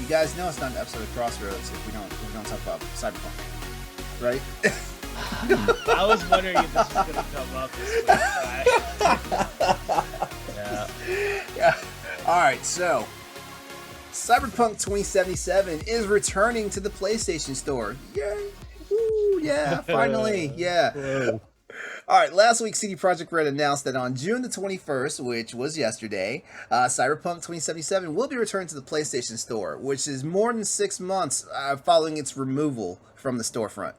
You guys know it's not an episode of Crossroads if we don't talk about Cyberpunk, right? I was wondering if this was going to come up this week. Yeah. All right, so Cyberpunk 2077 is returning to the PlayStation Store. Yay! Woo, yeah, finally, yeah. Whoa. All right, last week CD Projekt RED announced that on June the 21st, which was yesterday, Cyberpunk 2077 will be returned to the PlayStation Store, which is more than 6 months following its removal from the storefront.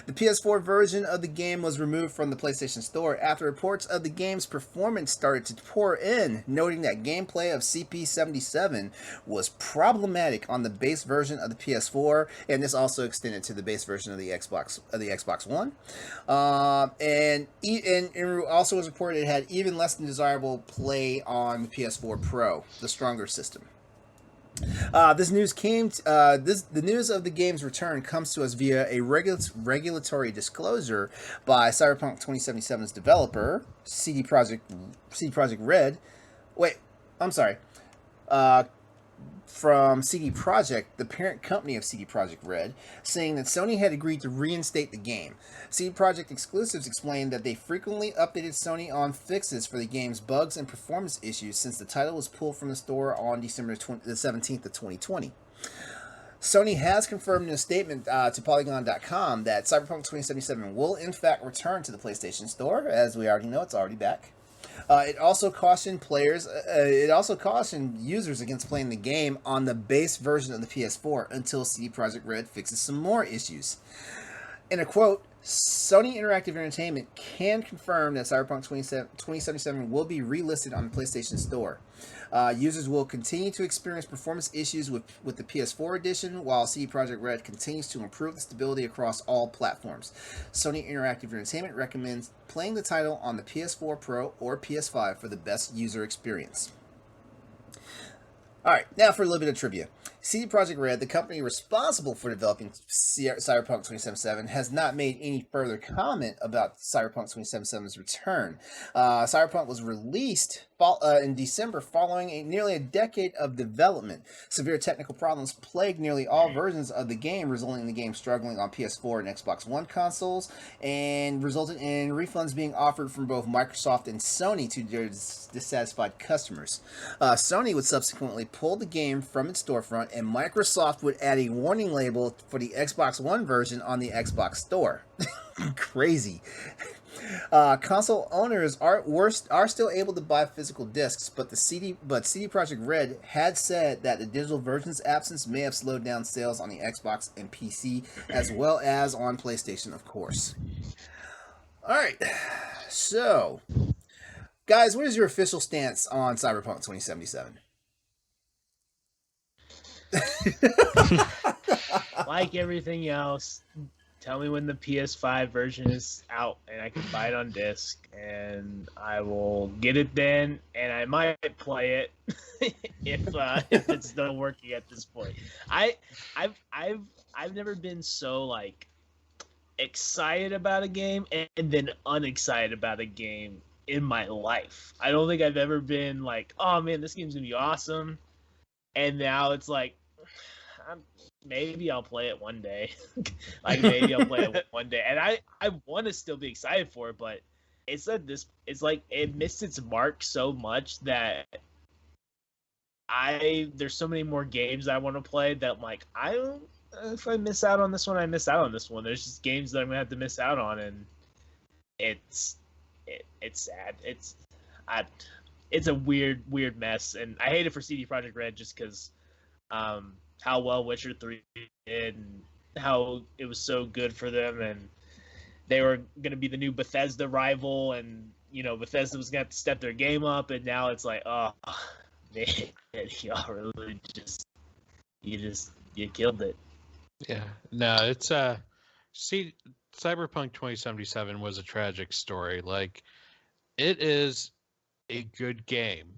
The PS4 version of the game was removed from the PlayStation Store after reports of the game's performance started to pour in, noting that gameplay of CP77 was problematic on the base version of the PS4, and this also extended to the base version of the Xbox One. And also was reported it had even less than desirable play on the PS4 Pro, the stronger system. This news the news of the game's return comes to us via a regulatory disclosure by Cyberpunk 2077's developer, CD Projekt RED. Wait, I'm sorry. From CD Projekt, the parent company of CD Projekt RED, saying that Sony had agreed to reinstate the game. CD Projekt exclusives explained that they frequently updated Sony on fixes for the game's bugs and performance issues since the title was pulled from the store on December 17th of 2020. Sony has confirmed in a statement to Polygon.com that Cyberpunk 2077 will in fact return to the PlayStation Store. As we already know, it's already back. It also cautioned users against playing the game on the base version of the PS4 until CD Projekt RED fixes some more issues. In a quote, Sony Interactive Entertainment can confirm that Cyberpunk 2077 will be relisted on the PlayStation Store. Users will continue to experience performance issues with the PS4 edition, while CD Projekt RED continues to improve the stability across all platforms. Sony Interactive Entertainment recommends playing the title on the PS4 Pro or PS5 for the best user experience. Alright, now for a little bit of trivia. CD Projekt RED, the company responsible for developing Cyberpunk 2077, has not made any further comment about Cyberpunk 2077's return. Cyberpunk was released in December following nearly a decade of development. Severe technical problems plagued nearly all versions of the game, resulting in the game struggling on PS4 and Xbox One consoles, and resulted in refunds being offered from both Microsoft and Sony to their dissatisfied customers. Sony would subsequently pull the game from its storefront, and Microsoft would add a warning label for the Xbox One version on the Xbox Store. Crazy. Console owners are still able to buy physical discs, but CD Projekt RED had said that the digital version's absence may have slowed down sales on the Xbox and PC, as well as on PlayStation, of course. All right, so guys, what is your official stance on Cyberpunk 2077? Like everything else, tell me when the PS5 version is out and I can buy it on disc, and I will get it then, and I might play it if it's still working at this point. I've never been so like excited about a game and then unexcited about a game in my life. I don't think I've ever been like, oh man, this game's gonna be awesome, and now it's like, maybe I'll play it one day. Maybe I'll play it one day, and I want to still be excited for it, but it's like it missed its mark so much that there's so many more games I want to play that I'm like, if I miss out on this one, I miss out on this one. There's just games that I'm gonna have to miss out on, and it's sad. It's a weird mess, and I hate it for CD Projekt RED just because how well Witcher 3 did and how it was so good for them, and they were going to be the new Bethesda rival, and Bethesda was going to have to step their game up, and now it's like, oh man, y'all really you killed it. Yeah, no, it's Cyberpunk 2077 was a tragic story. Like, it is a good game,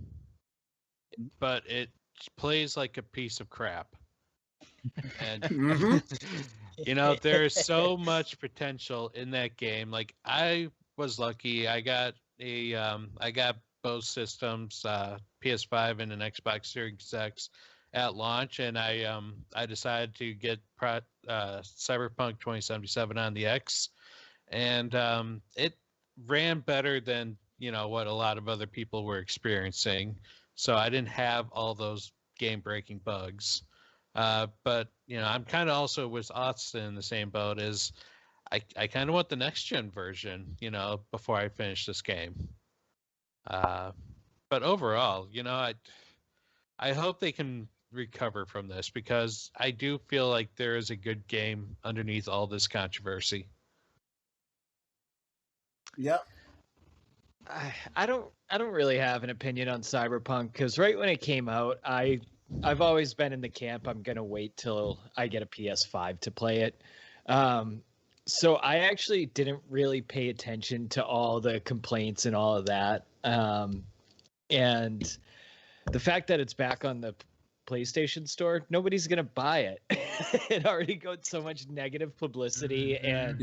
but it plays like a piece of crap. And there is so much potential in that game. Like, I was lucky. I got both systems, PS5 and an Xbox Series X, at launch, and I decided to get Cyberpunk 2077 on the X, and it ran better than what a lot of other people were experiencing. So I didn't have all those game-breaking bugs. But I'm kind of also with Austin in the same boat as I kind of want the next gen version, before I finish this game. But overall, I hope they can recover from this, because I do feel like there is a good game underneath all this controversy. Yep. I don't really have an opinion on Cyberpunk, because right when it came out, I've always been in the camp I'm gonna wait till I get a PS5 to play it. So I actually didn't really pay attention to all the complaints and all of that. And the fact that it's back on the PlayStation Store, nobody's gonna buy it. It already got so much negative publicity, and